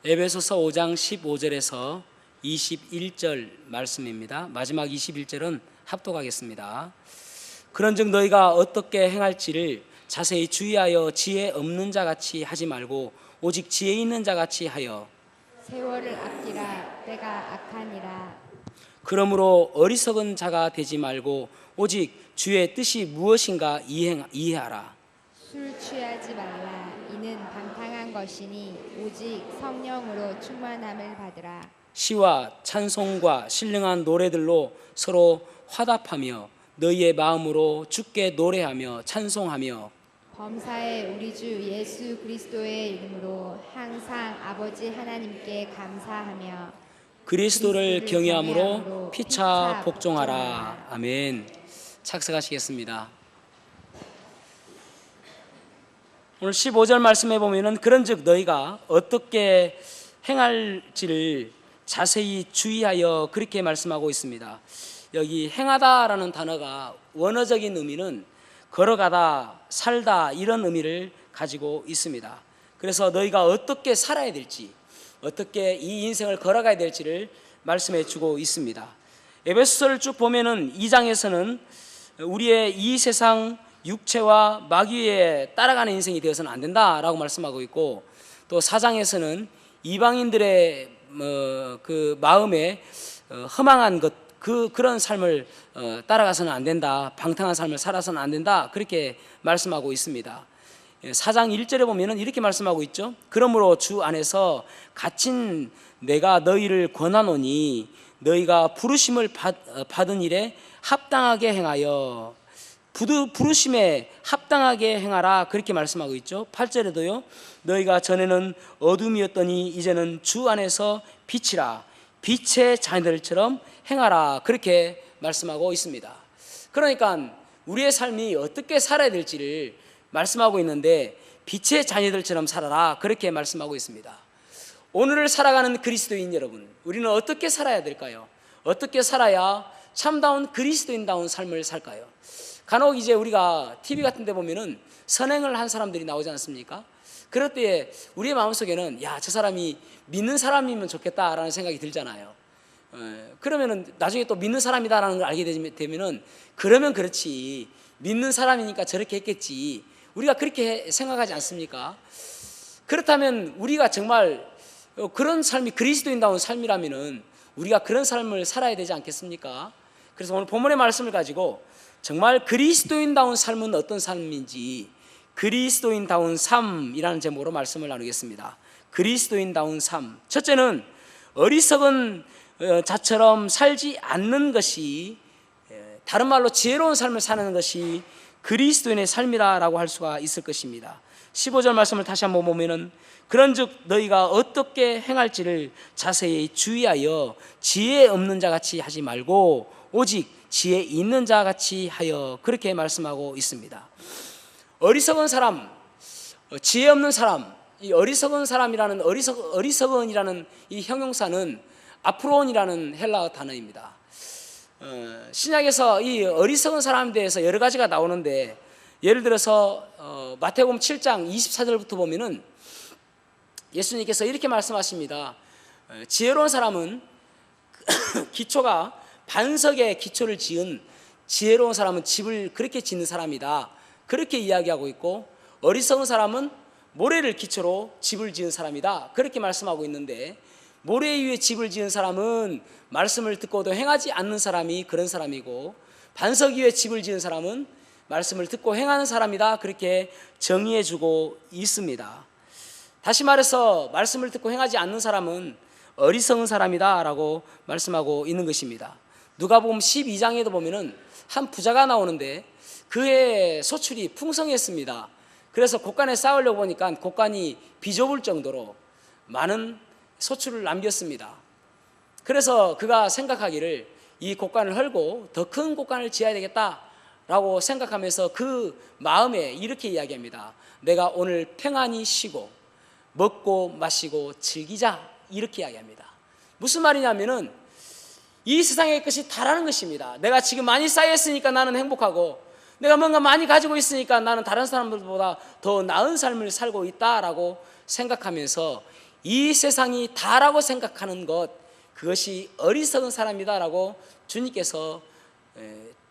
에베소서 5장 15절에서 21절 말씀입니다. 마지막 21절은 합독하겠습니다. 그런즉 너희가 어떻게 행할지를 자세히 주의하여 지혜 없는 자같이 하지 말고 오직 지혜 있는 자같이 하여 세월을 아끼라. 때가 악하니라. 그러므로 어리석은 자가 되지 말고 오직 주의 뜻이 무엇인가 이해하라. 술 취하지 말라. 이는 방탕한 것이니 오직 성령으로 충만함을 받으라. 시와 찬송과 신령한 노래들로 서로 화답하며 너희의 마음으로 주께 노래하며 찬송하며 범사에 우리 주 예수 그리스도의 이름으로 항상 아버지 하나님께 감사하며 그리스도를 경외함으로 경외함으로 피차 복종하라. 복종하라. 아멘. 착석하시겠습니다. 오늘 15절 말씀에 보면은 그런즉 너희가 어떻게 행할지를 자세히 주의하여 그렇게 말씀하고 있습니다. 여기 행하다라는 단어가 원어적인 의미는 걸어가다, 살다 이런 의미를 가지고 있습니다. 그래서 너희가 어떻게 살아야 될지, 어떻게 이 인생을 걸어가야 될지를 말씀해 주고 있습니다. 에베소서를 쭉 보면은 2장에서는 우리의 이 세상 육체와 마귀에 따라가는 인생이 되어서는 안 된다라고 말씀하고 있고, 또 4장에서는 이방인들의 그 마음에 허망한 것, 그런 삶을 따라가서는 안 된다, 방탕한 삶을 살아서는 안 된다, 그렇게 말씀하고 있습니다. 4장 1절에 보면은 이렇게 말씀하고 있죠. 그러므로 주 안에서 갇힌 내가 너희를 권하노니 너희가 부르심을 받은 일에 합당하게 행하여, 부르심에 합당하게 행하라, 그렇게 말씀하고 있죠. 8절에도요. 너희가 전에는 어둠이었더니 이제는 주 안에서 빛이라, 빛의 자녀들처럼 행하라, 그렇게 말씀하고 있습니다. 그러니까 우리의 삶이 어떻게 살아야 될지를 말씀하고 있는데 빛의 자녀들처럼 살아라, 그렇게 말씀하고 있습니다. 오늘을 살아가는 그리스도인 여러분, 우리는 어떻게 살아야 될까요? 어떻게 살아야 참다운 그리스도인다운 삶을 살까요? 간혹 이제 우리가 TV 같은 데 보면은 선행을 한 사람들이 나오지 않습니까? 그럴 때 우리의 마음속에는 야, 저 사람이 믿는 사람이면 좋겠다라는 생각이 들잖아요. 그러면은 나중에 또 믿는 사람이다라는 걸 알게 되면은 그러면 그렇지, 믿는 사람이니까 저렇게 했겠지, 우리가 그렇게 생각하지 않습니까? 그렇다면 우리가 정말 그런 삶이 그리스도인다운 삶이라면은 우리가 그런 삶을 살아야 되지 않겠습니까? 그래서 오늘 본문의 말씀을 가지고 정말 그리스도인다운 삶은 어떤 삶인지, 그리스도인다운 삶이라는 제목으로 말씀을 나누겠습니다. 그리스도인다운 삶. 첫째는 어리석은 자처럼 살지 않는 것이, 다른 말로 지혜로운 삶을 사는 것이 그리스도인의 삶이라고 할 수가 있을 것입니다. 15절 말씀을 다시 한번 보면은 그런즉 너희가 어떻게 행할지를 자세히 주의하여 지혜 없는 자같이 하지 말고 오직 지혜 있는 자같이 하여, 그렇게 말씀하고 있습니다. 어리석은 사람, 지혜 없는 사람, 이 어리석은 사람이라는 어리석은이라는 이 형용사는 아프론이라는 헬라어 단어입니다. 신약에서 이 어리석은 사람에 대해서 여러 가지가 나오는데, 예를 들어서 마태복음 7장 24절부터 보면은 예수님께서 이렇게 말씀하십니다. 지혜로운 사람은 기초가 반석에 기초를 지은 지혜로운 사람은 집을 그렇게 짓는 사람이다, 그렇게 이야기하고 있고, 어리석은 사람은 모래를 기초로 집을 지은 사람이다, 그렇게 말씀하고 있는데, 모래 위에 집을 지은 사람은 말씀을 듣고도 행하지 않는 사람이 그런 사람이고, 반석 위에 집을 지은 사람은 말씀을 듣고 행하는 사람이다, 그렇게 정의해 주고 있습니다. 다시 말해서 말씀을 듣고 행하지 않는 사람은 어리석은 사람이다 라고 말씀하고 있는 것입니다. 누가복음 12장에도 보면은 한 부자가 나오는데 그의 소출이 풍성했습니다. 그래서 곳간에 쌓으려고 보니까 곳간이 비좁을 정도로 많은 소출을 남겼습니다. 그래서 그가 생각하기를 이 곳간을 헐고 더 큰 곳간을 지어야 되겠다라고 생각하면서 그 마음에 이렇게 이야기합니다. 내가 오늘 평안히 쉬고 먹고 마시고 즐기자, 이렇게 이야기합니다. 무슨 말이냐면은 이 세상의 것이 다라는 것입니다. 내가 지금 많이 쌓였으니까 나는 행복하고, 내가 뭔가 많이 가지고 있으니까 나는 다른 사람들보다 더 나은 삶을 살고 있다라고 생각하면서 이 세상이 다라고 생각하는 것, 그것이 어리석은 사람이다라고 주님께서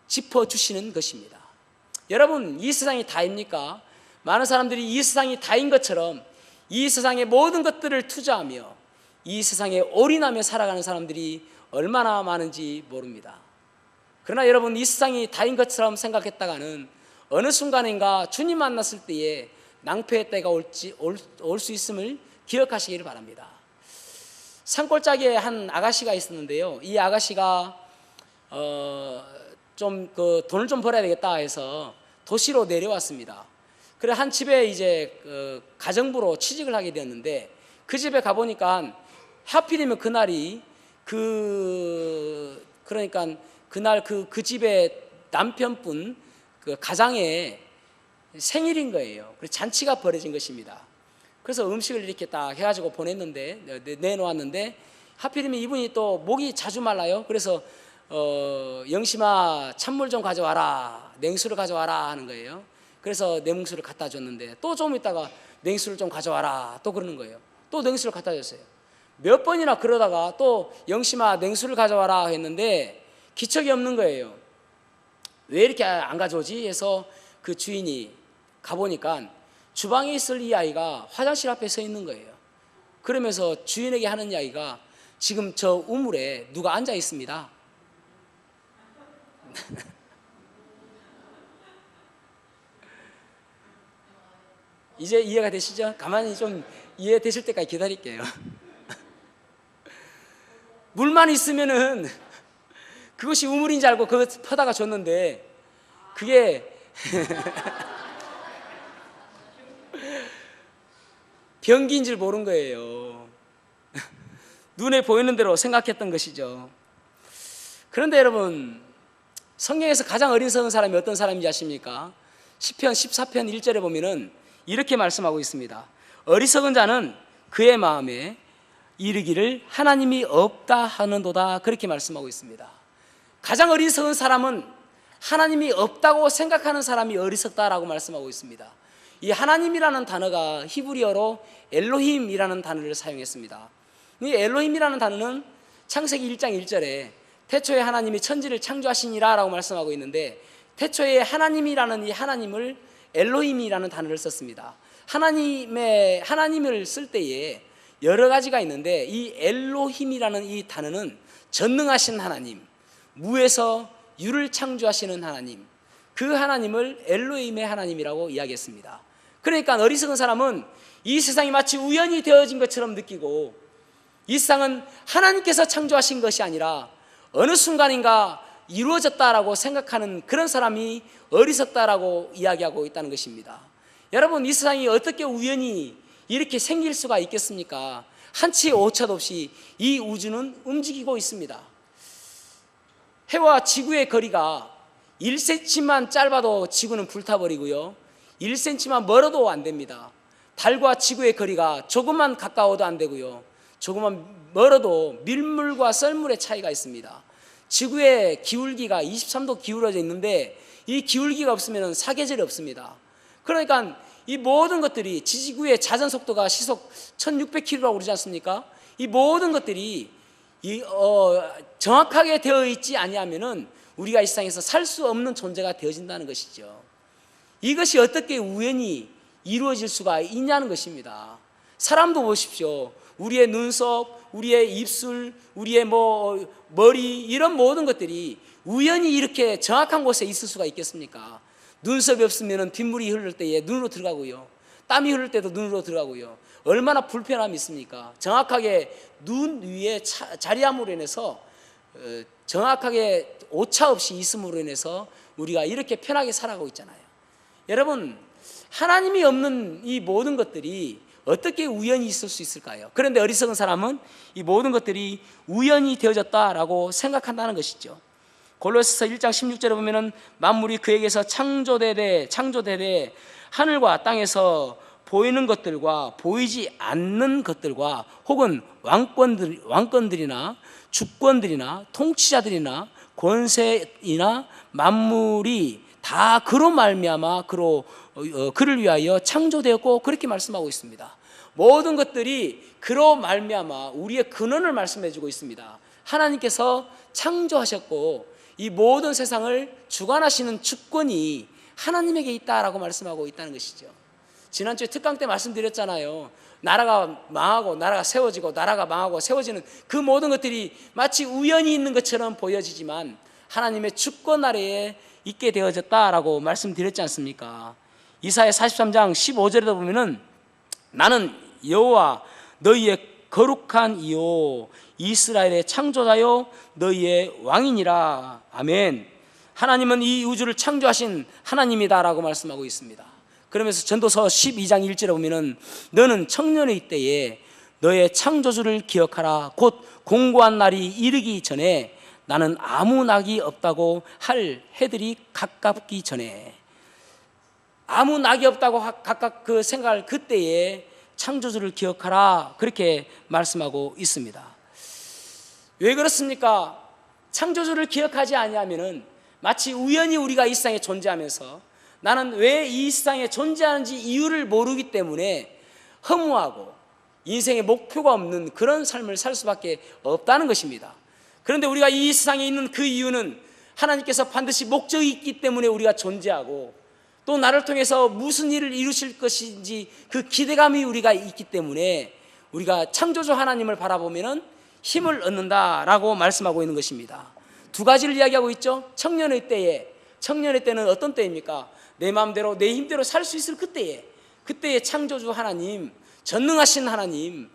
짚어주시는 것입니다. 여러분, 이 세상이 다입니까? 많은 사람들이 이 세상이 다인 것처럼 이 세상의 모든 것들을 투자하며 이 세상에 올인하며 살아가는 사람들이 얼마나 많은지 모릅니다. 그러나 여러분, 이 세상이 다인 것처럼 생각했다가는 어느 순간인가 주님 만났을 때에 낭패의 때가 올 수 있음을 기억하시기를 바랍니다. 산골짜기에 한 아가씨가 있었는데요. 이 아가씨가 돈을 좀 벌어야 되겠다 해서 도시로 내려왔습니다. 그래 한 집에 이제 가정부로 취직을 하게 되었는데, 그 집에 가보니까 하필이면 그날이 그러니까 그날 그 집의 남편분 그 가장의 생일인 거예요. 그래서 잔치가 벌어진 것입니다. 그래서 음식을 이렇게 딱 해가지고 보냈는데, 내놓았는데 하필이면 이분이 또 목이 자주 말라요. 그래서 영심아 찬물 좀 가져와라, 냉수를 가져와라 하는 거예요. 그래서 냉수를 갖다 줬는데 또 좀 있다가 냉수를 좀 가져와라 또 그러는 거예요. 또 냉수를 갖다 줬어요. 몇 번이나 그러다가 또 영심아 냉수를 가져와라 했는데 기척이 없는 거예요. 왜 이렇게 안 가져오지 해서 그 주인이 가보니까 주방에 있을 이 아이가 화장실 앞에 서 있는 거예요. 그러면서 주인에게 하는 이야기가, 지금 저 우물에 누가 앉아 있습니다. 이제 이해가 되시죠? 가만히 좀 이해되실 때까지 기다릴게요. 물만 있으면은 그것이 우물인 줄 알고 그거 퍼다가 줬는데 그게 변기인 줄 모른 거예요. 눈에 보이는 대로 생각했던 것이죠. 그런데 여러분, 성경에서 가장 어리석은 사람이 어떤 사람인지 아십니까? 시편 14편 1절에 보면은 이렇게 말씀하고 있습니다. 어리석은 자는 그의 마음에 이르기를 하나님이 없다 하는도다, 그렇게 말씀하고 있습니다. 가장 어리석은 사람은 하나님이 없다고 생각하는 사람이 어리석다라고 말씀하고 있습니다. 이 하나님이라는 단어가 히브리어로 엘로힘이라는 단어를 사용했습니다. 이 엘로힘이라는 단어는 창세기 1장 1절에 태초에 하나님이 천지를 창조하시니라 라고 말씀하고 있는데, 태초에 하나님이라는 이 하나님을 엘로힘이라는 단어를 썼습니다. 하나님을 쓸 때에 여러 가지가 있는데, 이 엘로힘이라는 이 단어는 전능하신 하나님, 무에서 유를 창조하시는 하나님, 그 하나님을 엘로힘의 하나님이라고 이야기했습니다. 그러니까 어리석은 사람은 이 세상이 마치 우연히 되어진 것처럼 느끼고, 이 세상은 하나님께서 창조하신 것이 아니라 어느 순간인가 이루어졌다라고 생각하는 그런 사람이 어리석다라고 이야기하고 있다는 것입니다. 여러분, 이 세상이 어떻게 우연히 이렇게 생길 수가 있겠습니까? 한치의 오차도 없이 이 우주는 움직이고 있습니다. 해와 지구의 거리가 1cm만 짧아도 지구는 불타버리고요, 1cm만 멀어도 안 됩니다. 달과 지구의 거리가 조금만 가까워도 안 되고요, 조금만 멀어도 밀물과 썰물의 차이가 있습니다. 지구의 기울기가 23도 기울어져 있는데 이 기울기가 없으면 사계절이 없습니다. 그러니까 이 모든 것들이, 지구의 자전 속도가 시속 1600km라고 그러지 않습니까? 이 모든 것들이 정확하게 되어 있지 아니하면은 우리가 이 세상에서 살 수 없는 존재가 되어진다는 것이죠. 이것이 어떻게 우연히 이루어질 수가 있냐는 것입니다. 사람도 보십시오. 우리의 눈썹, 우리의 입술, 우리의 머리, 이런 모든 것들이 우연히 이렇게 정확한 곳에 있을 수가 있겠습니까? 눈썹이 없으면 빗물이 흐를 때에 눈으로 들어가고요, 땀이 흐를 때도 눈으로 들어가고요. 얼마나 불편함이 있습니까? 정확하게 눈 위에 자리함으로 인해서 정확하게 오차 없이 있음으로 인해서 우리가 이렇게 편하게 살아가고 있잖아요. 여러분, 하나님이 없는 이 모든 것들이 어떻게 우연히 있을 수 있을까요? 그런데 어리석은 사람은 이 모든 것들이 우연히 되어졌다라고 생각한다는 것이죠. 골로새서 1장 16절에 보면은 만물이 그에게서 창조되되 하늘과 땅에서 보이는 것들과 보이지 않는 것들과 혹은 왕권들이나 주권들이나 통치자들이나 권세이나 만물이 다 그로 말미암아 그를 위하여 창조되었고, 그렇게 말씀하고 있습니다. 모든 것들이 그로 말미암아 우리의 근원을 말씀해 주고 있습니다. 하나님께서 창조하셨고 이 모든 세상을 주관하시는 주권이 하나님에게 있다라고 말씀하고 있다는 것이죠. 지난주에 특강 때 말씀드렸잖아요. 나라가 망하고 나라가 세워지고 나라가 망하고 세워지는 그 모든 것들이 마치 우연히 있는 것처럼 보여지지만 하나님의 주권 아래에 있게 되어졌다라고 말씀드렸지 않습니까? 이사야 43장 15절에 보면은 나는 여호와 너희의 거룩한 이요 이스라엘의 창조자요 너희의 왕이니라. 아멘. 하나님은 이 우주를 창조하신 하나님이다라고 말씀하고 있습니다. 그러면서 전도서 12장 1절에 보면은 너는 청년의 때에 너의 창조주를 기억하라. 곧 공고한 날이 이르기 전에 나는 아무 낙이 없다고 할 해들이 가깝기 전에, 아무 낙이 없다고 각각 그 생각할 그때에 창조주를 기억하라, 그렇게 말씀하고 있습니다. 왜 그렇습니까? 창조주를 기억하지 아니하면은 마치 우연히 우리가 이 세상에 존재하면서 나는 왜 이 세상에 존재하는지 이유를 모르기 때문에 허무하고 인생의 목표가 없는 그런 삶을 살 수밖에 없다는 것입니다. 그런데 우리가 이 세상에 있는 그 이유는 하나님께서 반드시 목적이 있기 때문에 우리가 존재하고 또 나를 통해서 무슨 일을 이루실 것인지 그 기대감이 우리가 있기 때문에 우리가 창조주 하나님을 바라보면 힘을 얻는다라고 말씀하고 있는 것입니다. 두 가지를 이야기하고 있죠. 청년의 때는 어떤 때입니까? 내 마음대로 내 힘대로 살 수 있을 그때에 창조주 하나님, 전능하신 하나님,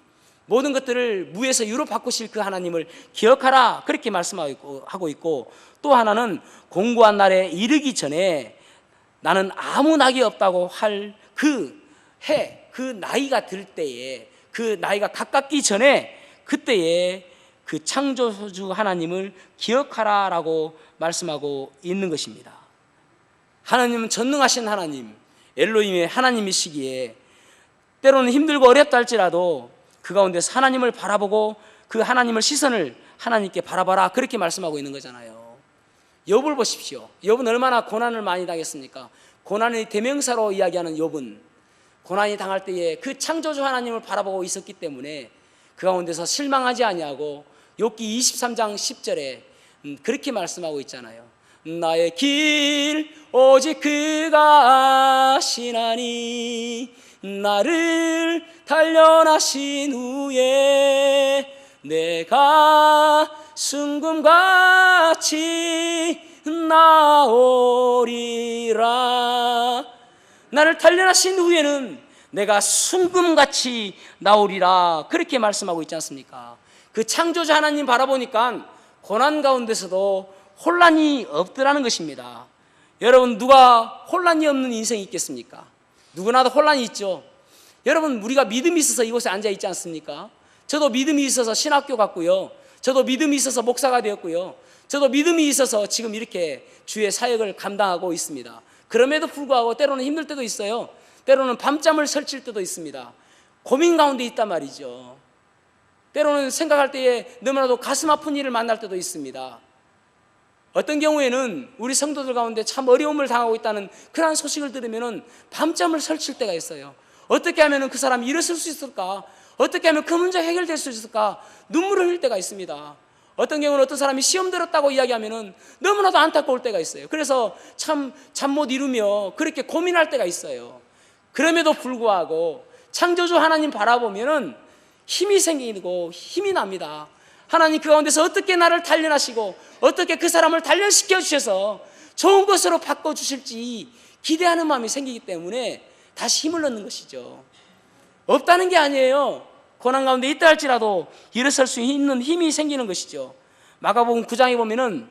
모든 것들을 무에서 유로 바꾸실 그 하나님을 기억하라, 그렇게 말씀하고 있고, 또 하나는 공고한 날에 이르기 전에 나는 아무 낙이 없다고 할 그 해, 그 나이가 들 때에, 그 나이가 가깝기 전에 그때에 그 창조주 하나님을 기억하라라고 말씀하고 있는 것입니다. 하나님은 전능하신 하나님, 엘로힘의 하나님이시기에 때로는 힘들고 어렵다 할지라도 그 가운데서 하나님을 바라보고 그 하나님을 시선을 하나님께 바라봐라, 그렇게 말씀하고 있는 거잖아요. 욥을 보십시오. 욥은 얼마나 고난을 많이 당했습니까? 고난의 대명사로 이야기하는 욥은 고난이 당할 때에 그 창조주 하나님을 바라보고 있었기 때문에 그 가운데서 실망하지 아니하고 욥기 23장 10절에 그렇게 말씀하고 있잖아요. 나의 길 오직 그가 아시나니 나를 단련하신 후에 내가 순금같이 나오리라. 나를 단련하신 후에는 내가 순금같이 나오리라, 그렇게 말씀하고 있지 않습니까? 그 창조주 하나님 바라보니까 고난 가운데서도 혼란이 없더라는 것입니다. 여러분, 누가 혼란이 없는 인생이 있겠습니까? 누구나도 혼란이 있죠. 여러분, 우리가 믿음이 있어서 이곳에 앉아 있지 않습니까? 저도 믿음이 있어서 신학교 갔고요, 저도 믿음이 있어서 목사가 되었고요, 저도 믿음이 있어서 지금 이렇게 주의 사역을 감당하고 있습니다. 그럼에도 불구하고 때로는 힘들 때도 있어요. 때로는 밤잠을 설칠 때도 있습니다. 고민 가운데 있단 말이죠. 때로는 생각할 때에 너무나도 가슴 아픈 일을 만날 때도 있습니다. 어떤 경우에는 우리 성도들 가운데 참 어려움을 당하고 있다는 그러한 소식을 들으면 밤잠을 설칠 때가 있어요. 어떻게 하면 그 사람이 일어설 수 있을까? 어떻게 하면 그 문제가 해결될 수 있을까? 눈물을 흘릴 때가 있습니다. 어떤 경우는 어떤 사람이 시험 들었다고 이야기하면 너무나도 안타까울 때가 있어요. 그래서 참 잠 못 이루며 그렇게 고민할 때가 있어요. 그럼에도 불구하고 창조주 하나님 바라보면 힘이 생기고 힘이 납니다. 하나님 그 가운데서 어떻게 나를 단련하시고 어떻게 그 사람을 단련시켜 주셔서 좋은 것으로 바꿔주실지 기대하는 마음이 생기기 때문에 다시 힘을 얻는 것이죠. 없다는 게 아니에요. 고난 가운데 있다 할지라도 일어설 수 있는 힘이 생기는 것이죠. 마가복음 9장에 보면은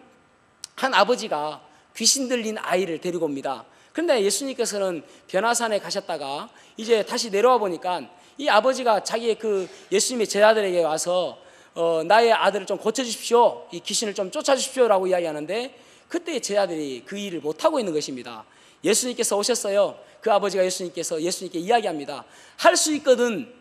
한 아버지가 귀신 들린 아이를 데리고 옵니다. 그런데 예수님께서는 변화산에 가셨다가 이제 다시 내려와 보니까 이 아버지가 자기의 그 예수님의 제자들에게 와서 나의 아들을 좀 고쳐주십시오, 이 귀신을 좀 쫓아주십시오 라고 이야기하는데 그때 제자들이 그 일을 못하고 있는 것입니다. 예수님께서 오셨어요. 그 아버지가 예수님께 이야기합니다. 할 수 있거든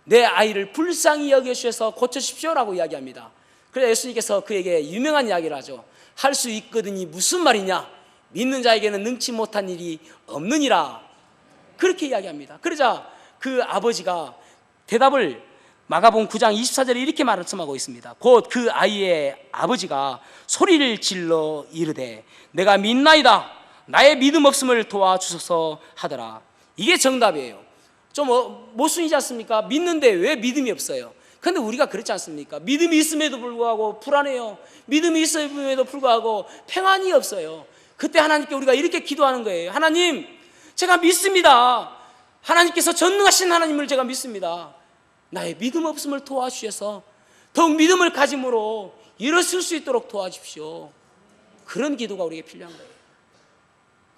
내 아이를 불쌍히 여겨주셔서 고쳐주십시오 라고 이야기합니다. 그래서 예수님께서 그에게 유명한 이야기를 하죠. 할 수 있거든이 무슨 말이냐, 믿는 자에게는 능치 못한 일이 없느니라, 그렇게 이야기합니다. 그러자 그 아버지가 대답을 마가복음 9장 24절에 이렇게 말씀하고 있습니다. 곧 그 아이의 아버지가 소리를 질러 이르되 내가 믿나이다 나의 믿음 없음을 도와주소서 하더라. 이게 정답이에요. 좀 모순이지 않습니까? 믿는데 왜 믿음이 없어요? 그런데 우리가 그렇지 않습니까? 믿음이 있음에도 불구하고 불안해요. 믿음이 있음에도 불구하고 평안이 없어요. 그때 하나님께 우리가 이렇게 기도하는 거예요. 하나님, 제가 믿습니다. 하나님께서 전능하신 하나님을 제가 믿습니다. 나의 믿음 없음을 도와주셔서 더욱 믿음을 가짐으로 일어설 수 있도록 도와주십시오. 그런 기도가 우리에게 필요한 거예요.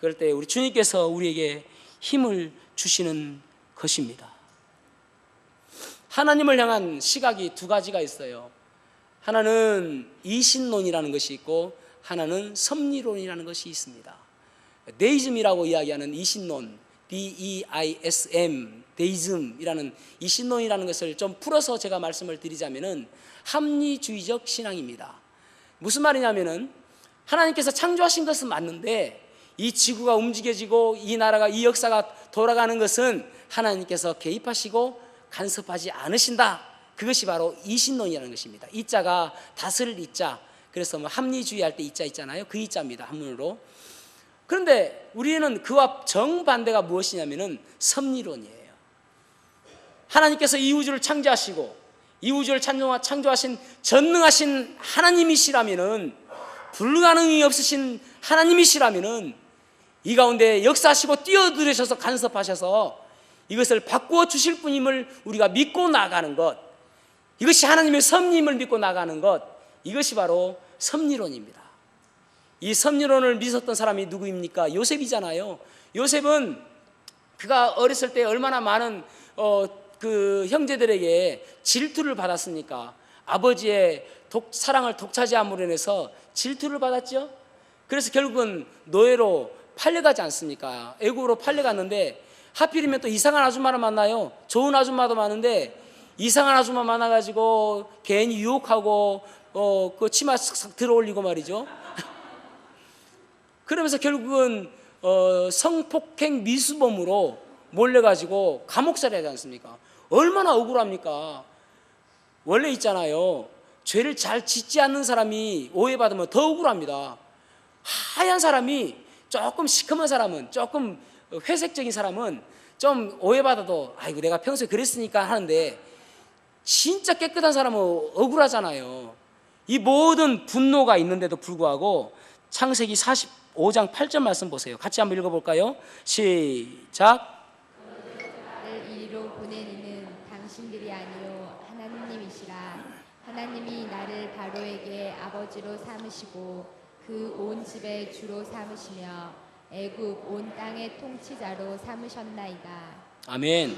그럴 때 우리 주님께서 우리에게 힘을 주시는 것입니다. 하나님을 향한 시각이 두 가지가 있어요. 하나는 이신론이라는 것이 있고 하나는 섭리론이라는 것이 있습니다. 데이즘이라고 이야기하는 이신론, DEISM, 데이즘이라는 이신론이라는 것을 좀 풀어서 제가 말씀을 드리자면은 합리주의적 신앙입니다. 무슨 말이냐면은 하나님께서 창조하신 것은 맞는데 이 지구가 움직여지고 이 나라가 이 역사가 돌아가는 것은 하나님께서 개입하시고 간섭하지 않으신다. 그것이 바로 이신론이라는 것입니다. 이자가 다스릴 이자. 그래서 뭐 합리주의 할 때 이자 있잖아요. 그 이자입니다. 한문으로. 그런데 우리는 그와 정반대가 무엇이냐면은 섭리론이에요. 하나님께서 이 우주를 창조하시고 이 우주를 창조하신 전능하신 하나님이시라면은 불가능이 없으신 하나님이시라면은 이 가운데 역사하시고 뛰어들으셔서 간섭하셔서 이것을 바꾸어 주실 분임을 우리가 믿고 나가는 것, 이것이 하나님의 섭리임을 믿고 나가는 것, 이것이 바로 섭리론입니다. 이 섭리론을 믿었던 사람이 누구입니까? 요셉이잖아요. 요셉은 그가 어렸을 때 얼마나 많은 그 형제들에게 질투를 받았습니까? 아버지의 사랑을 독차지함으로 인해서 질투를 받았죠. 그래서 결국은 노예로 팔려가지 않습니까? 애국으로 팔려갔는데 하필이면 또 이상한 아줌마를 만나요. 좋은 아줌마도 많은데 이상한 아줌마 만나가지고 괜히 유혹하고 그 치마 싹싹 들어올리고 말이죠. 그러면서 결국은 성폭행 미수범으로 몰려가지고 감옥살이 하지 않습니까? 얼마나 억울합니까? 원래 있잖아요. 죄를 잘 짓지 않는 사람이 오해받으면 더 억울합니다. 하얀 사람이 조금 시커먼 사람은, 조금 회색적인 사람은 좀 오해받아도 아이고 내가 평소에 그랬으니까 하는데 진짜 깨끗한 사람은 억울하잖아요. 이 모든 분노가 있는데도 불구하고 창세기 45장 8절 말씀 보세요. 같이 한번 읽어볼까요? 시작. 나를 이리로 보낸 이는 당신들이 아니요 하나님이시라. 하나님이 나를 바로에게 아버지로 삼으시고 그 온 집의 주로 삼으시며 애굽 온 땅의 통치자로 삼으셨나이다. 아멘.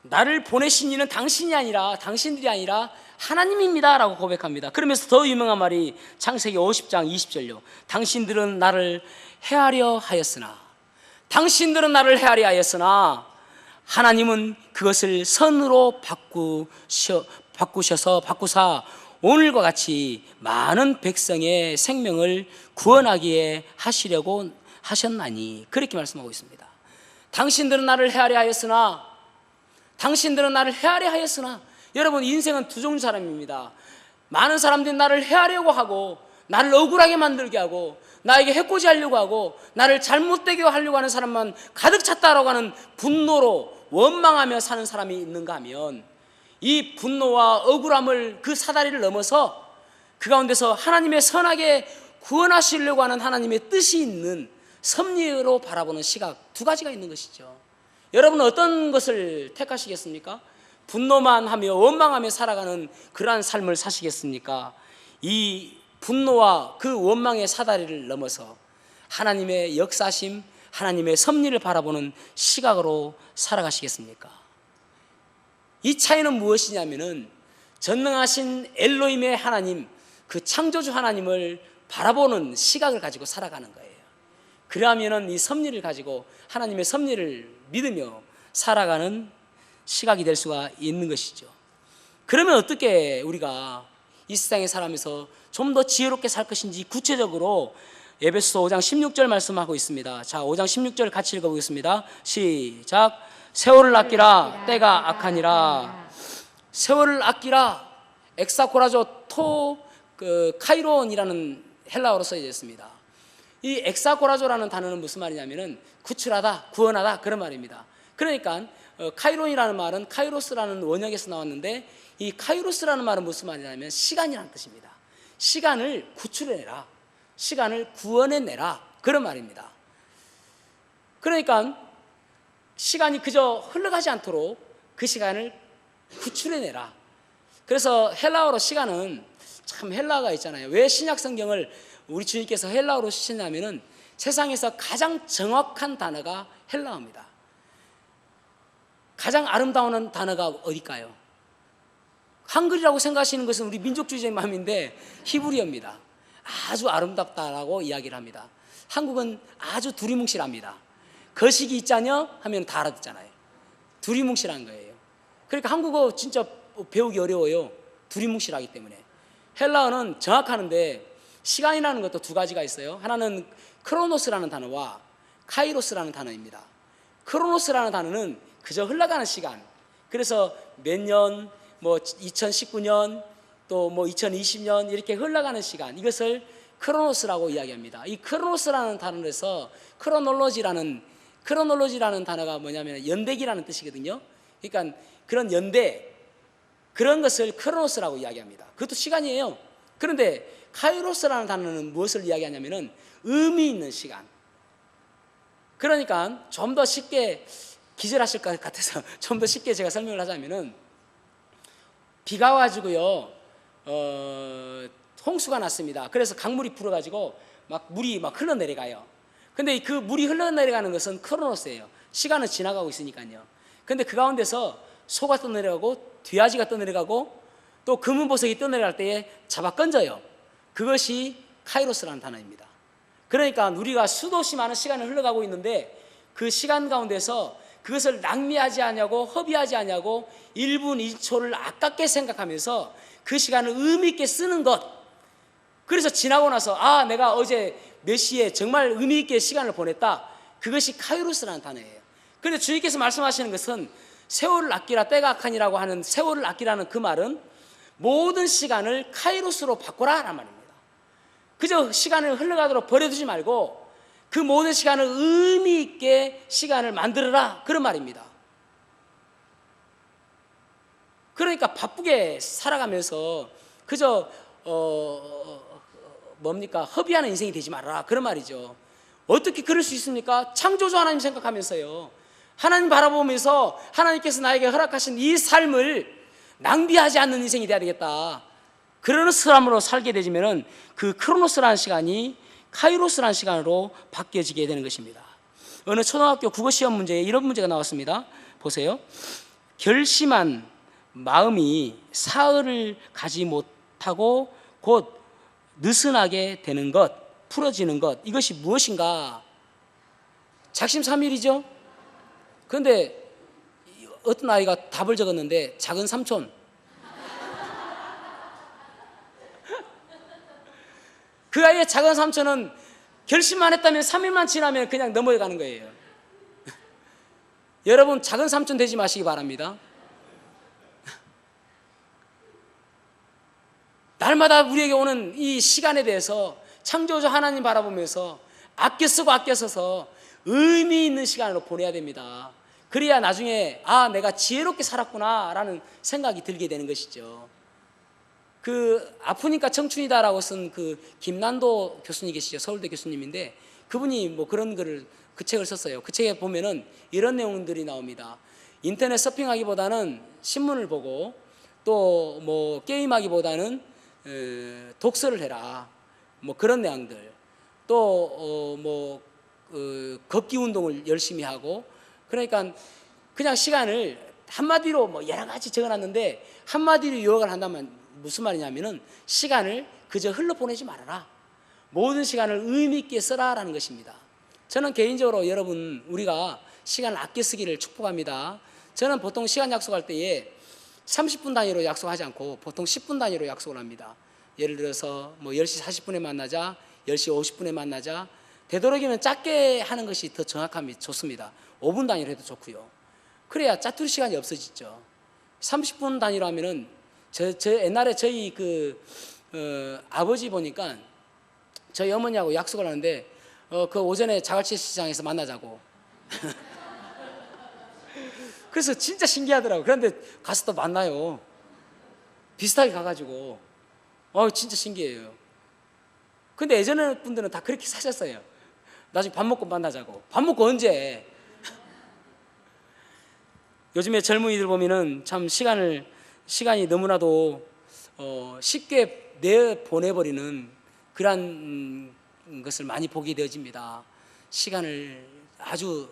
나를 보내신 이는 당신이 아니라 당신들이 아니라 하나님입니다 라고 고백합니다. 그러면서 더 유명한 말이 창세기 50장 20절요. 당신들은 나를 헤아려 하였으나 하나님은 그것을 선으로 바꾸사 오늘과 같이 많은 백성의 생명을 구원하기에 하시려고 하셨나니 그렇게 말씀하고 있습니다. 당신들은 나를 헤아려 하였으나 여러분 인생은 두 종류 사람입니다. 많은 사람들이 나를 헤아려고 하고 나를 억울하게 만들게 하고 나에게 해코지 하려고 하고 나를 잘못되게 하려고 하는 사람만 가득 찼다라고 하는 분노로 원망하며 사는 사람이 있는가 하면 이 분노와 억울함을 그 사다리를 넘어서 그 가운데서 하나님의 선하게 구원하시려고 하는 하나님의 뜻이 있는 섭리로 바라보는 시각 두 가지가 있는 것이죠. 여러분은 어떤 것을 택하시겠습니까? 분노만 하며 원망하며 살아가는 그러한 삶을 사시겠습니까? 이 분노와 그 원망의 사다리를 넘어서 하나님의 역사심, 하나님의 섭리를 바라보는 시각으로 살아가시겠습니까? 이 차이는 무엇이냐면은 전능하신 엘로힘의 하나님, 그 창조주 하나님을 바라보는 시각을 가지고 살아가는 거예요. 그러면은 이 섭리를 가지고 하나님의 섭리를 믿으며 살아가는 시각이 될 수가 있는 것이죠. 그러면 어떻게 우리가 이 세상에 살아가면서 좀 더 지혜롭게 살 것인지 구체적으로 에베소서 5장 16절 말씀하고 있습니다. 자, 5장 16절 같이 읽어보겠습니다. 시작. 세월을 아끼라 때가 악하니라. 세월을 아끼라, 엑사코라조 카이론이라는 헬라어로 써져 있습니다. 이 엑사코라조라는 단어는 무슨 말이냐면은 구출하다, 구원하다 그런 말입니다. 그러니까 카이론이라는 말은 카이로스라는 원형에서 나왔는데, 이 카이로스라는 말은 무슨 말이냐면 시간이라는 뜻입니다. 시간을 구출해내라, 시간을 구원해내라 그런 말입니다. 그러니까 시간이 그저 흘러가지 않도록 그 시간을 구출해내라. 그래서 헬라어로 시간은 참 헬라어가 있잖아요. 왜 신약 성경을 우리 주님께서 헬라어로 쓰시냐면은 세상에서 가장 정확한 단어가 헬라어입니다. 가장 아름다운 단어가 어딜까요? 한글이라고 생각하시는 것은 우리 민족주의적인 마음인데 히브리어입니다. 아주 아름답다라고 이야기를 합니다. 한국은 아주 두리뭉실합니다. 거식이 있자녀 하면 다 알아듣잖아요. 두리뭉실한 거예요. 그러니까 한국어 진짜 배우기 어려워요. 두리뭉실하기 때문에. 헬라어는 정확하는데 시간이라는 것도 두 가지가 있어요. 하나는 크로노스라는 단어와 카이로스라는 단어입니다. 크로노스라는 단어는 그저 흘러가는 시간. 그래서 몇 년, 뭐 2019년, 또 뭐 2020년 이렇게 흘러가는 시간, 이것을 크로노스라고 이야기합니다. 이 크로노스라는 단어에서 크로놀로지라는 단어가 뭐냐면 연대기라는 뜻이거든요. 그러니까 그런 연대, 그런 것을 크로노스라고 이야기합니다. 그것도 시간이에요. 그런데 카이로스라는 단어는 무엇을 이야기하냐면은 의미 있는 시간. 그러니까 좀 더 쉽게 기절하실 것 같아서 좀 더 쉽게 제가 설명을 하자면은, 비가 와가지고요, 홍수가 났습니다. 그래서 강물이 불어가지고 물이 흘러내려가요. 근데 그 물이 흘러내려가는 것은 크로노스예요. 시간은 지나가고 있으니까요. 근데 그 가운데서 소가 떠내려가고 뒤아지가 떠내려가고 또 금은보석이 떠내려갈 때에 잡아 건져요. 그것이 카이로스라는 단어입니다. 그러니까 우리가 수도 없이 많은 시간을 흘러가고 있는데 그 시간 가운데서 그것을 낭비하지 않냐고, 허비하지 않냐고 1분 1초를 아깝게 생각하면서 그 시간을 의미 있게 쓰는 것. 그래서 지나고 나서 내가 어제 몇 시에 정말 의미 있게 시간을 보냈다. 그것이 카이로스라는 단어예요. 그런데 주님께서 말씀하시는 것은 세월을 아끼라 때가 악하니라고 하는 세월을 아끼라는 그 말은 모든 시간을 카이로스로 바꾸라 라는 말입니다. 그저 시간을 흘러가도록 버려두지 말고 그 모든 시간을 의미 있게 시간을 만들어라 그런 말입니다. 그러니까 바쁘게 살아가면서 그저 허비하는 인생이 되지 말아라 그런 말이죠. 어떻게 그럴 수 있습니까? 창조주 하나님 생각하면서요, 하나님 바라보면서 하나님께서 나에게 허락하신 이 삶을 낭비하지 않는 인생이 돼야 되겠다. 그런 사람으로 살게 되지면은 그 크로노스라는 시간이 카이로스라는 시간으로 바뀌어지게 되는 것입니다. 어느 초등학교 국어 시험 문제에 이런 문제가 나왔습니다. 보세요. 결심한 마음이 사흘을 가지 못하고 곧 느슨하게 되는 것, 풀어지는 것, 이것이 무엇인가? 작심삼일이죠. 그런데 어떤 아이가 답을 적었는데 작은 삼촌. 그 아이의 작은 삼촌은 결심만 했다면 3일만 지나면 그냥 넘어가는 거예요. 여러분, 작은 삼촌 되지 마시기 바랍니다. 날마다 우리에게 오는 이 시간에 대해서 창조주 하나님 바라보면서 아껴 쓰고 아껴 써서 의미 있는 시간으로 보내야 됩니다. 그래야 나중에 내가 지혜롭게 살았구나 라는 생각이 들게 되는 것이죠. 아프니까 청춘이다라고 쓴 김난도 교수님 계시죠. 서울대 교수님인데 그분이 그런 그 책을 썼어요. 그 책에 보면은 이런 내용들이 나옵니다. 인터넷 서핑하기보다는 신문을 보고 또 게임하기보다는 독서를 해라. 그런 내용들. 또 걷기 운동을 열심히 하고, 그러니까 그냥 시간을 한마디로 여러 가지 적어놨는데 한마디로 요약을 한다면 무슨 말이냐면은 시간을 그저 흘러보내지 말아라. 모든 시간을 의미 있게 써라라는 것입니다. 저는 개인적으로 여러분, 우리가 시간을 아껴 쓰기를 축복합니다. 저는 보통 시간 약속할 때에 30분 단위로 약속하지 않고 보통 10분 단위로 약속을 합니다. 예를 들어서 10시 40분에 만나자, 10시 50분에 만나자. 되도록이면 짧게 하는 것이 더 정확함이 좋습니다. 5분 단위로 해도 좋고요. 그래야 짜투리 시간이 없어지죠. 30분 단위로 하면은 저 옛날에 저희 아버지 보니까 저희 어머니하고 약속을 하는데 그 오전에 자갈치 시장에서 만나자고. 그래서 진짜 신기하더라고요. 그런데 가서 또 만나요. 비슷하게 가가지고 진짜 신기해요. 근데 예전에 분들은 다 그렇게 사셨어요. 나중에 밥 먹고 만나자고. 밥 먹고 언제? 요즘에 젊은이들 보면은 참 시간이 너무나도 쉽게 내보내버리는 그러한 것을 많이 보게 되어집니다. 시간을 아주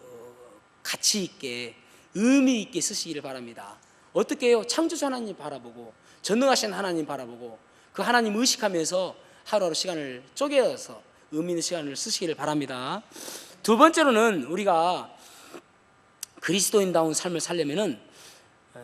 가치 있게 의미 있게 쓰시기를 바랍니다. 어떻게 해요? 창조주 하나님 바라보고 전능하신 하나님 바라보고 그 하나님 의식하면서 하루하루 시간을 쪼개서 의미 있는 시간을 쓰시기를 바랍니다. 두 번째로는 우리가 그리스도인다운 삶을 살려면은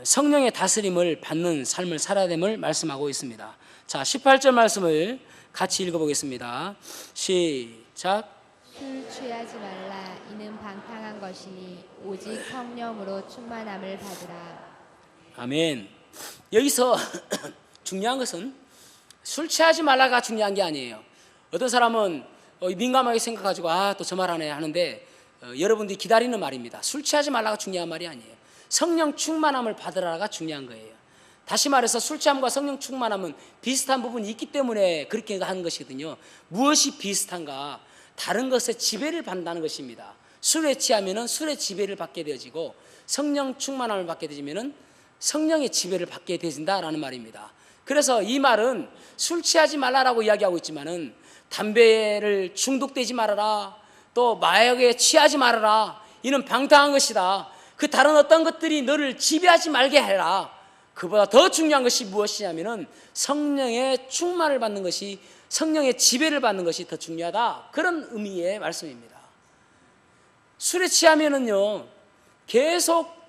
성령의 다스림을 받는 삶을 살아야 됨을 말씀하고 있습니다. 자, 18절 말씀을 같이 읽어보겠습니다. 시작. 술 취하지 말라. 이는 방탕한 것이니 오직 성령으로 충만함을 받으라. 아멘. 여기서 중요한 것은 술 취하지 말라가 중요한 게 아니에요. 어떤 사람은 민감하게 생각가지고 또 저 말 하네 하는데 여러분들이 기다리는 말입니다. 술 취하지 말라가 중요한 말이 아니에요. 성령 충만함을 받으라가 중요한 거예요. 다시 말해서 술 취함과 성령 충만함은 비슷한 부분이 있기 때문에 그렇게 하는 것이거든요. 무엇이 비슷한가? 다른 것에 지배를 받는다는 것입니다. 술에 취하면은 술의 지배를 받게 되어지고 성령 충만함을 받게 되지면은 성령의 지배를 받게 되어진다라는 말입니다. 그래서 이 말은 술 취하지 말라라고 이야기하고 있지만은 담배를 중독되지 말아라, 또 마약에 취하지 말아라, 이는 방탕한 것이다. 그 다른 어떤 것들이 너를 지배하지 말게 해라. 그보다 더 중요한 것이 무엇이냐면은 성령의 충만을 받는 것이, 성령의 지배를 받는 것이 더 중요하다. 그런 의미의 말씀입니다. 술에 취하면은요 계속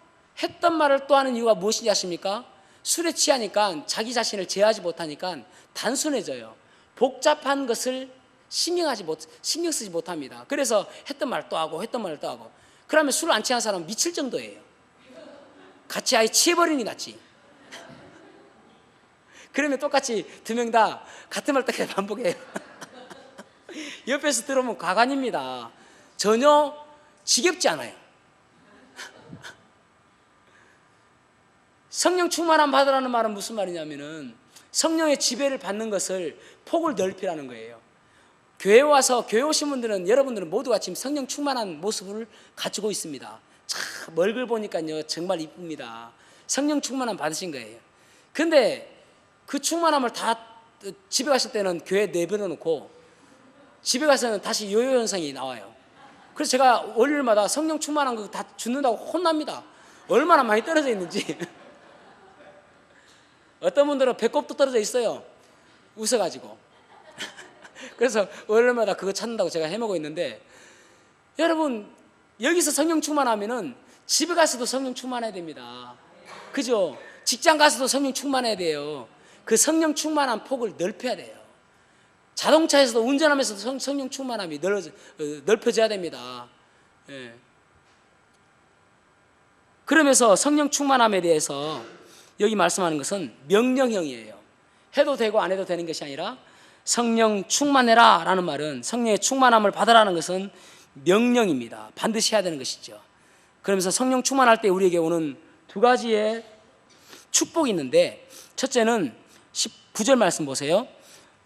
했던 말을 또 하는 이유가 무엇인지 아십니까? 술에 취하니까 자기 자신을 제어하지 못하니까 단순해져요. 복잡한 것을 신경 쓰지 못합니다. 그래서 했던 말 또 하고 했던 말 또 하고. 그러면 술을 안 취한 사람은 미칠 정도예요. 같이 아예 취해버리는 게 낫지. 그러면 똑같이 두 명 다 같은 말 똑같이 반복해요. 옆에서 들어오면 가관입니다. 전혀 지겹지 않아요. 성령 충만함 받으라는 말은 무슨 말이냐면은 성령의 지배를 받는 것을 폭을 넓히라는 거예요. 교회 와서 교회 오신 분들은, 여러분들은 모두가 지금 성령 충만한 모습을 가지고 있습니다. 참 얼굴 보니까요 정말 이쁩니다. 성령 충만함 받으신 거예요. 근데 그 충만함을 다 집에 가실 때는 교회에 내버려 놓고 집에 가서는 다시 요요 현상이 나와요. 그래서 제가 월요일마다 성령 충만한 거 다 죽는다고 혼납니다. 얼마나 많이 떨어져 있는지. 어떤 분들은 배꼽도 떨어져 있어요. 웃어가지고. 그래서 월요일마다 그거 찾는다고 제가 헤매고 있는데, 여러분 여기서 성령 충만하면은 집에 가서도 성령 충만해야 됩니다. 그죠? 직장 가서도 성령 충만해야 돼요. 그 성령 충만한 폭을 넓혀야 돼요. 자동차에서도 운전하면서도 성령 충만함이 넓혀져야 됩니다. 예. 그러면서 성령 충만함에 대해서 여기 말씀하는 것은 명령형이에요. 해도 되고 안 해도 되는 것이 아니라 성령 충만해라 라는 말은, 성령의 충만함을 받으라는 것은 명령입니다. 반드시 해야 되는 것이죠. 그러면서 성령 충만할 때 우리에게 오는 두 가지의 축복이 있는데, 첫째는 19절 말씀 보세요.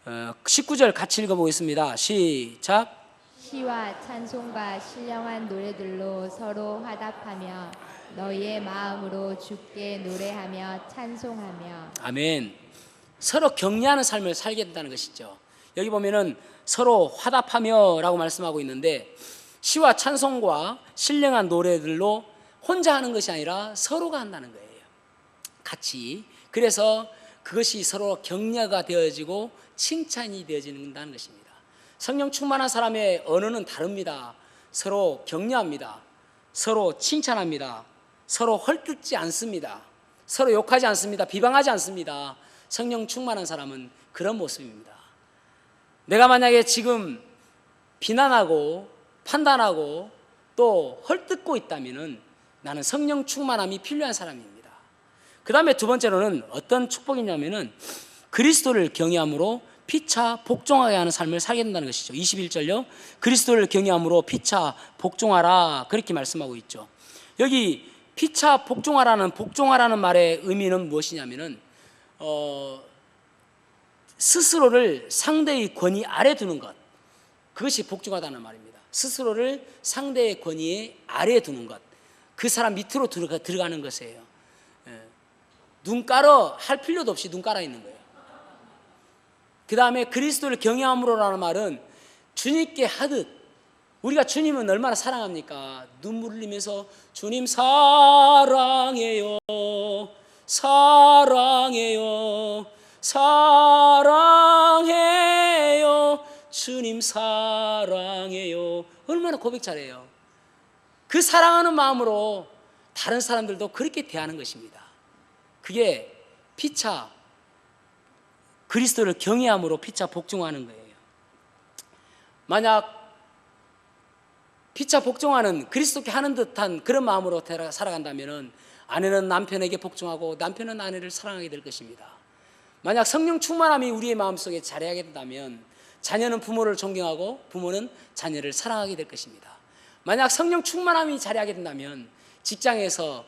19절 같이 읽어보겠습니다. 시작. 시와 찬송과 신령한 노래들로 서로 화답하며 너희의 마음으로 주께 노래하며 찬송하며. 아멘. 서로 격려하는 삶을 살게 된다는 것이죠. 여기 보면은 서로 화답하며 라고 말씀하고 있는데, 시와 찬송과 신령한 노래들로 혼자 하는 것이 아니라 서로가 한다는 거예요. 같이. 그래서 그것이 서로 격려가 되어지고 칭찬이 되어진다는 것입니다. 성령 충만한 사람의 언어는 다릅니다. 서로 격려합니다. 서로 칭찬합니다. 서로 헐뜯지 않습니다. 서로 욕하지 않습니다. 비방하지 않습니다. 성령 충만한 사람은 그런 모습입니다. 내가 만약에 지금 비난하고 판단하고 또 헐뜯고 있다면은 나는 성령 충만함이 필요한 사람입니다. 그 다음에 두 번째로는 어떤 축복이냐면은 그리스도를 경외함으로 피차 복종하게 하는 삶을 살게 된다는 것이죠. 21절요. 그리스도를 경외함으로 피차 복종하라, 그렇게 말씀하고 있죠. 여기 피차 복종하라는 말의 의미는 무엇이냐면은 스스로를 상대의 권위 아래 두는 것, 그것이 복종하다는 말입니다. 스스로를 상대의 권위 아래 두는 것, 그 사람 밑으로 들어가는 것이에요. 눈 깔아 할 필요도 없이 눈 깔아 있는 거예요. 그 다음에 그리스도를 경외함으로라는 말은 주님께 하듯, 우리가 주님은 얼마나 사랑합니까? 눈물 흘리면서 주님 사랑해요, 사랑해요, 사랑해요, 주님 사랑해요. 얼마나 고백 잘해요. 그 사랑하는 마음으로 다른 사람들도 그렇게 대하는 것입니다. 그게 피차 그리스도를 경외함으로 피차 복종하는 거예요. 만약 피차 복종하는, 그리스도께 하는 듯한 그런 마음으로 살아간다면 아내는 남편에게 복종하고 남편은 아내를 사랑하게 될 것입니다. 만약 성령 충만함이 우리의 마음속에 자리하게 된다면 자녀는 부모를 존경하고 부모는 자녀를 사랑하게 될 것입니다. 만약 성령 충만함이 자리하게 된다면 직장에서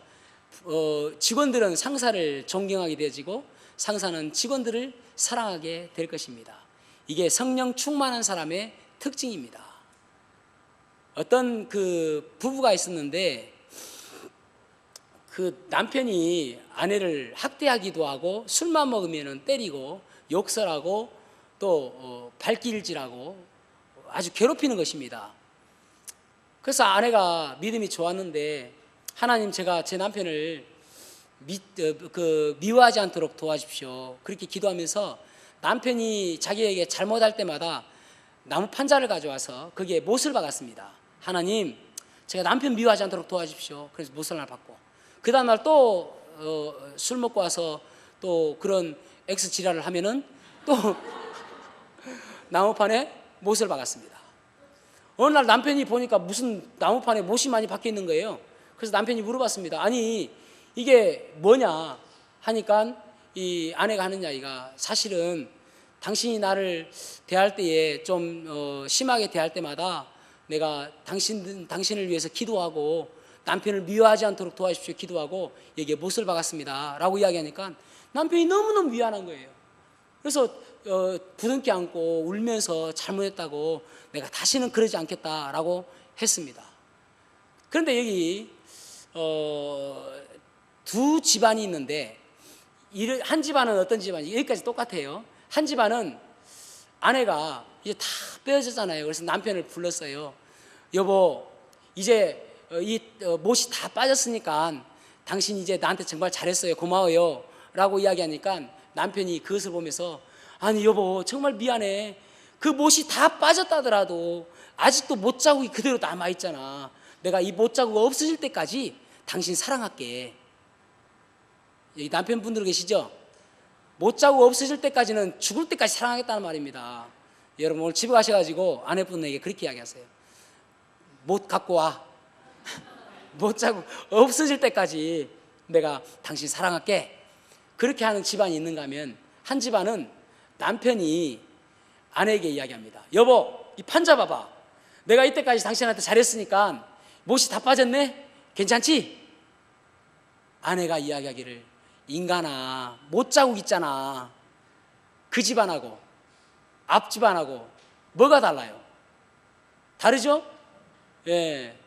직원들은 상사를 존경하게 되어지고 상사는 직원들을 사랑하게 될 것입니다. 이게 성령 충만한 사람의 특징입니다. 어떤 그 부부가 있었는데 그 남편이 아내를 학대하기도 하고 술만 먹으면 때리고 욕설하고 또 발길질하고 아주 괴롭히는 것입니다. 그래서 아내가 믿음이 좋았는데 하나님, 제가 제 남편을 미워하지 않도록 도와주십시오, 그렇게 기도하면서 남편이 자기에게 잘못할 때마다 나무 판자를 가져와서 거기에 못을 박았습니다. 하나님, 제가 남편 미워하지 않도록 도와주십시오. 그래서 못을 하나 받고, 그 다음날 또 술 먹고 와서 또 그런 X 지랄을 하면은 또 나무판에 못을 박았습니다. 어느 날 남편이 보니까 무슨 나무판에 못이 많이 박혀 있는 거예요. 그래서 남편이 물어봤습니다. 아니 이게 뭐냐 하니까 이 아내가 하는 이야기가, 사실은 당신이 나를 대할 때에 좀 심하게 대할 때마다 내가 당신을 위해서 기도하고 남편을 미워하지 않도록 도와주십시오 기도하고 여기에 못을 박았습니다 라고 이야기하니까 남편이 너무너무 미안한 거예요. 그래서 부둥켜 안고 울면서 잘못했다고 내가 다시는 그러지 않겠다라고 했습니다. 그런데 여기 두 집안이 있는데 한 집안은 어떤 집안이, 여기까지 똑같아요. 한 집안은 아내가 이제 다 빼어졌잖아요. 그래서 남편을 불렀어요. 여보, 이제 이 못이 다 빠졌으니까 당신 이제 나한테 정말 잘했어요, 고마워요 라고 이야기하니까 남편이 그것을 보면서, 아니 여보 정말 미안해, 그 못이 다 빠졌다더라도 아직도 못자국이 그대로 남아있잖아. 내가 이 못자국 없어질 때까지 당신 사랑할게. 여기 남편분들 계시죠? 못자국 없어질 때까지는 죽을 때까지 사랑하겠다는 말입니다. 여러분 오늘 집에 가셔가지고 아내분에게 그렇게 이야기하세요. 못 갖고 와. 못자국 없어질 때까지 내가 당신 사랑할게. 그렇게 하는 집안이 있는가 하면, 한 집안은 남편이 아내에게 이야기합니다. 여보, 이 판자 봐봐. 내가 이때까지 당신한테 잘했으니까 못이 다 빠졌네? 괜찮지? 아내가 이야기하기를, 인간아, 못자국 있잖아. 그 집안하고 앞 집안하고 뭐가 달라요? 다르죠? 예.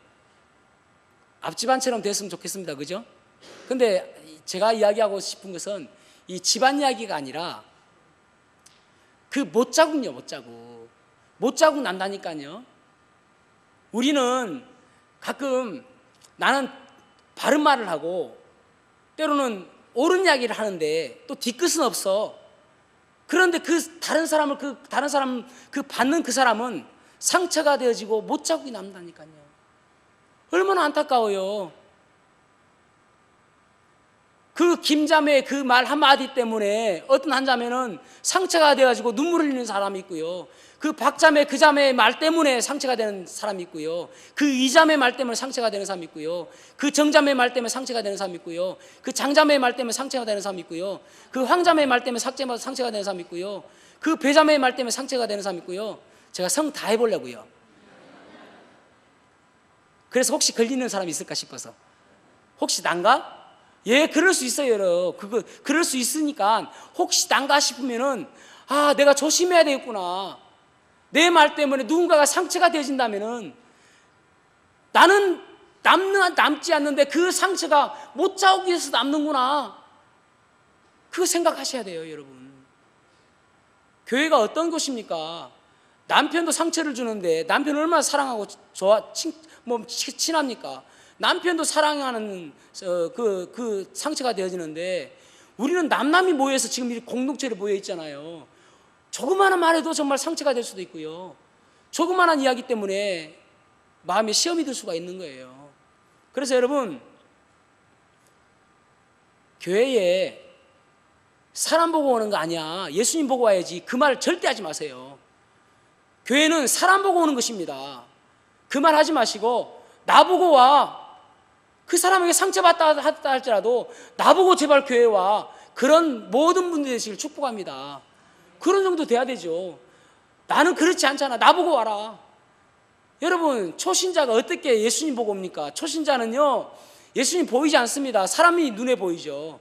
앞 집안처럼 됐으면 좋겠습니다. 그죠? 근데 제가 이야기하고 싶은 것은 이 집안 이야기가 아니라 그 못자국요, 못자국 난다니까요. 우리는 가끔 나는 바른 말을 하고 때로는 옳은 이야기를 하는데 또 뒤끝은 없어. 그런데 그 다른 사람 받는 그 사람은 상처가 되어지고 못자국이 남다니까요. 얼마나 안타까워요. 그 김자매의 그 말 한마디 때문에 어떤 한 자매는 상처가 돼가지고 눈물을 흘리는 사람이 있고요. 그 박자매 그 자매의 말 때문에 상처가 되는 사람이 있고요. 그 이자매 말 때문에 상처가 되는 사람이 있고요. 그 정자매 말 때문에 상처가 되는 사람이 있고요. 그 장자매 말 때문에 상처가 되는 사람이 있고요. 그 황자매 말 때문에 상처가 되는 사람이 있고요. 그 배자매 말 때문에 상처가 되는 사람이 있고요. 제가 성 다 해보려고요. 그래서 혹시 걸리는 사람이 있을까 싶어서. 혹시 난가? 예, 그럴 수 있어요, 여러분. 그럴 수 있으니까 혹시 난가 싶으면은 아, 내가 조심해야 되겠구나. 내 말 때문에 누군가가 상처가 되어진다면은 나는 남지 않는데 그 상처가 못 자오기 위해서 남는구나. 그거 생각하셔야 돼요, 여러분. 교회가 어떤 곳입니까? 남편도 상처를 주는데 남편을 얼마나 사랑하고 친합니까? 남편도 사랑하는 그 상처가 되어지는데 우리는 남남이 모여서 지금 이 공동체로 모여 있잖아요. 조그마한 말에도 정말 상처가 될 수도 있고요. 조그마한 이야기 때문에 마음에 시험이 들 수가 있는 거예요. 그래서 여러분, 교회에 사람 보고 오는 거 아니야, 예수님 보고 와야지, 그 말 절대 하지 마세요. 교회는 사람 보고 오는 것입니다. 그 말 하지 마시고 나보고 와. 그 사람에게 상처받다 할지라도 나보고 제발 교회에 와. 그런 모든 분들이 되시길 축복합니다. 그런 정도 돼야 되죠. 나는 그렇지 않잖아. 나보고 와라. 여러분, 초신자가 어떻게 예수님 보고 옵니까? 초신자는요, 예수님 보이지 않습니다. 사람이 눈에 보이죠.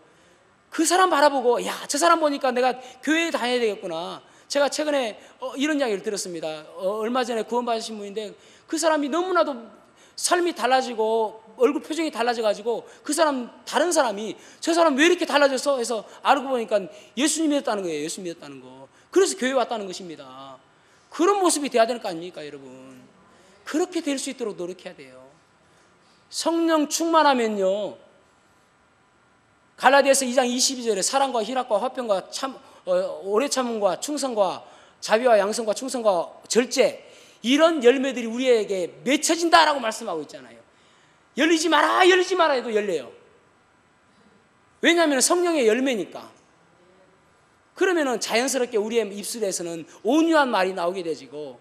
그 사람 바라보고, 야, 저 사람 보니까 내가 교회에 다녀야 되겠구나. 제가 최근에 이런 이야기를 들었습니다. 얼마 전에 구원받으신 분인데 그 사람이 너무나도 삶이 달라지고 얼굴 표정이 달라져가지고 그 사람, 다른 사람이 저 사람 왜 이렇게 달라졌어? 해서 알고 보니까 예수님 믿었다는 거예요. 예수님 믿었다는 거. 그래서 교회 왔다는 것입니다. 그런 모습이 돼야 되는 거 아닙니까, 여러분? 그렇게 될 수 있도록 노력해야 돼요. 성령 충만하면요, 갈라디아서 2장 22절에 사랑과 희락과 화평과 오래 참음과 충성과 자비와 양성과 충성과 절제, 이런 열매들이 우리에게 맺혀진다라고 말씀하고 있잖아요. 열리지 마라 해도 열려요. 왜냐하면 성령의 열매니까. 그러면은 자연스럽게 우리의 입술에서는 온유한 말이 나오게 되지고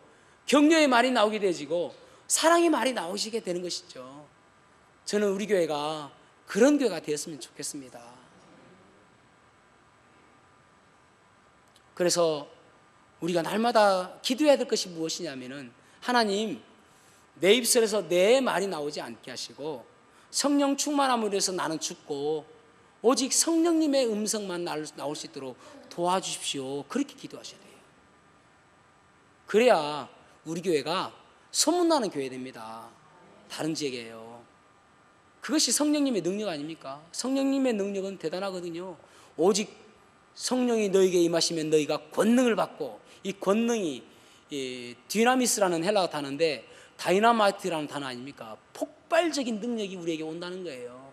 격려의 말이 나오게 되지고 사랑의 말이 나오시게 되는 것이죠. 저는 우리 교회가 그런 교회가 되었으면 좋겠습니다. 그래서 우리가 날마다 기도해야 될 것이 무엇이냐면은, 하나님, 내 입술에서 내 말이 나오지 않게 하시고 성령 충만함으로 해서 나는 죽고 오직 성령님의 음성만 나올 수 있도록 도와주십시오. 그렇게 기도하셔야 돼요. 그래야 우리 교회가 소문나는 교회 됩니다. 다른 지역이에요. 그것이 성령님의 능력 아닙니까? 성령님의 능력은 대단하거든요. 오직 성령이 너에게 임하시면 너희가 권능을 받고, 이 권능이 디나미스라는 헬라어 단어인데 다이나마이트라는 단어 아닙니까? 폭발적인 능력이 우리에게 온다는 거예요.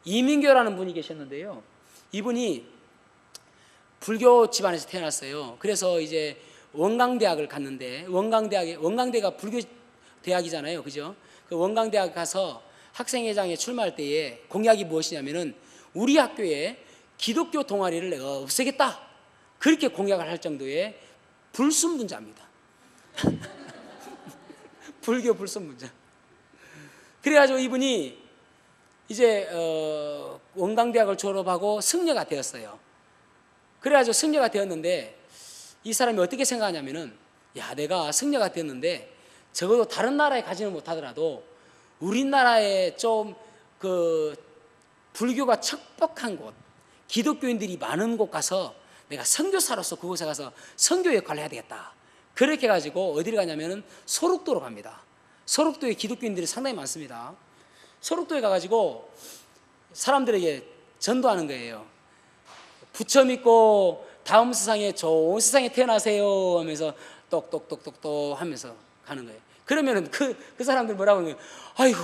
이민교라는 분이 계셨는데요, 이분이 불교 집안에서 태어났어요. 그래서 이제 원광대학을 갔는데, 원광대가 불교 대학이잖아요, 그죠? 그 원광대학 가서 학생회장에 출마할 때에 공약이 무엇이냐면은 우리 학교에 기독교 동아리를 내가 없애겠다, 그렇게 공약을 할 정도의 불순분자입니다. 불교 불순분자. 그래가지고 이분이 이제 원광대학을 졸업하고 승려가 되었어요. 그래가지고 승려가 되었는데 이 사람이 어떻게 생각하냐면은, 야, 내가 승려가 되었는데 적어도 다른 나라에 가지는 못하더라도 우리나라에 좀 그 불교가 척박한 곳, 기독교인들이 많은 곳 가서 내가 선교사로서 그곳에 가서 선교 역할을 해야 되겠다. 그렇게 해가지고 어디를 가냐면은 소록도로 갑니다. 소록도에 기독교인들이 상당히 많습니다. 소록도에 가가지고 사람들에게 전도하는 거예요. 부처 믿고 다음 세상에 좋은 세상에 태어나세요 하면서 똑똑똑똑똑 하면서 가는 거예요. 그러면은 그 사람들 뭐라고 하는 거예요? 아이고,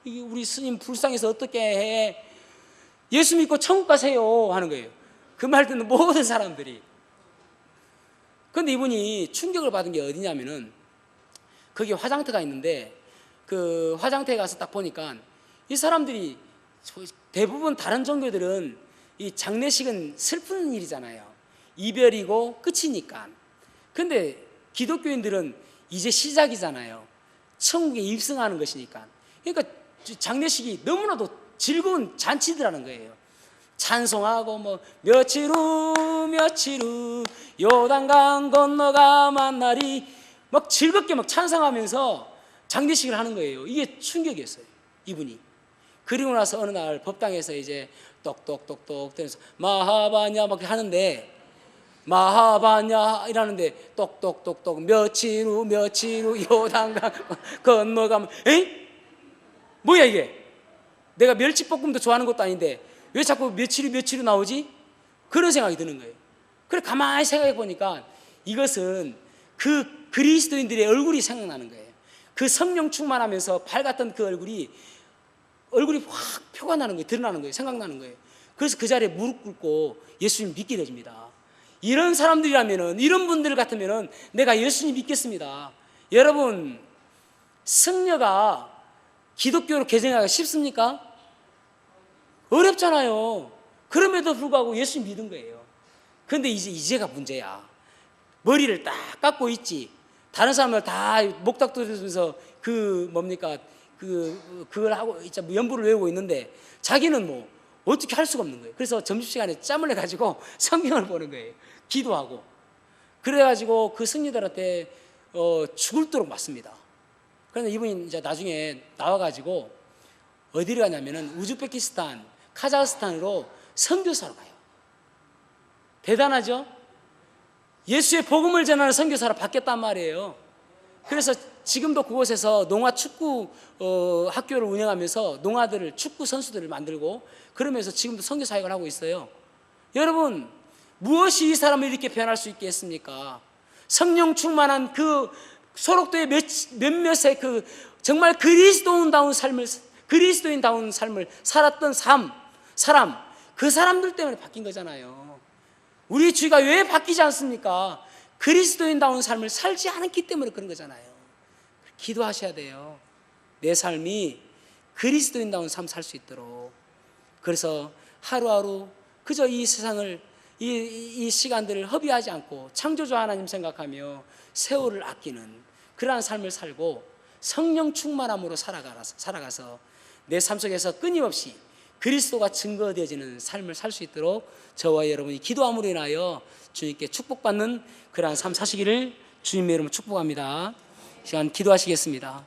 이게 우리 스님 불쌍해서 어떻게 해? 예수 믿고 천국 가세요 하는 거예요. 그 말 듣는 모든 사람들이. 그런데 이분이 충격을 받은 게 어디냐면은, 거기 화장터가 있는데 그 화장터에 가서 딱 보니까 이 사람들이 대부분 다른 종교들은 이 장례식은 슬픈 일이잖아요. 이별이고 끝이니까. 근데 기독교인들은 이제 시작이잖아요. 천국에 입성하는 것이니까. 그러니까 장례식이 너무나도 즐거운 잔치들하는 거예요. 찬송하고 뭐 며칠 후 요단강 건너가 만나리 막 즐겁게 막 찬송하면서 장례식을 하는 거예요. 이게 충격이었어요, 이분이. 그리고 나서 어느 날 법당에서 이제 똑똑똑똑 되면서 마하바냐 막 하는데, 마하바냐 이라는데 똑똑똑똑 며칠 후 요단강 건너가면, 에이? 뭐야 이게? 내가 멸치볶음도 좋아하는 것도 아닌데 왜 자꾸 며칠 후 나오지? 그런 생각이 드는 거예요. 그래 가만히 생각해 보니까 이것은 그 그리스도인들의 얼굴이 생각나는 거예요. 그 성령 충만하면서 밝았던 그 얼굴이 확 표가 나는 거예요. 드러나는 거예요. 생각나는 거예요. 그래서 그 자리에 무릎 꿇고 예수님 믿게 되집니다. 이런 사람들이라면은, 이런 분들 같으면은 내가 예수님 믿겠습니다. 여러분, 승려가 기독교로 개종하기가 쉽습니까? 어렵잖아요. 그럼에도 불구하고 예수님 믿은 거예요. 그런데 이제가 문제야. 머리를 딱 깎고 있지. 다른 사람들 다 목닥두면서 그걸 하고 연부를 외우고 있는데 자기는 뭐 어떻게 할 수가 없는 거예요. 그래서 점심시간에 짬을 내가지고 성경을 보는 거예요. 기도하고. 그래가지고 그 승리들한테 죽을도록 맞습니다. 그런데 이분이 이제 나중에 나와가지고 어디를 가냐면은 우즈베키스탄, 카자흐스탄으로 선교사로 가요. 대단하죠? 예수의 복음을 전하는 선교사로 바뀌었단 말이에요. 그래서 지금도 그곳에서 농아 축구 학교를 운영하면서 농아들을, 축구 선수들을 만들고, 그러면서 지금도 선교 사역을 하고 있어요. 여러분, 무엇이 이 사람을 이렇게 변할 수 있게 했습니까? 성령 충만한 그 소록도의 몇몇의 그 정말 그리스도인다운 삶을 살았던 사람, 그 사람들 때문에 바뀐 거잖아요. 우리 주의가 왜 바뀌지 않습니까? 그리스도인다운 삶을 살지 않았기 때문에 그런 거잖아요. 기도하셔야 돼요. 내 삶이 그리스도인다운 삶 살 수 있도록. 그래서 하루하루 그저 이 세상을, 이 시간들을 허비하지 않고 창조주 하나님 생각하며 세월을 아끼는 그러한 삶을 살고 성령 충만함으로 살아가서 내 삶 속에서 끊임없이 그리스도가 증거되어지는 삶을 살 수 있도록 저와 여러분이 기도함으로 인하여 주님께 축복받는 그러한 삶 사시기를 주님의 이름으로 축복합니다. 이 시간 기도하시겠습니다.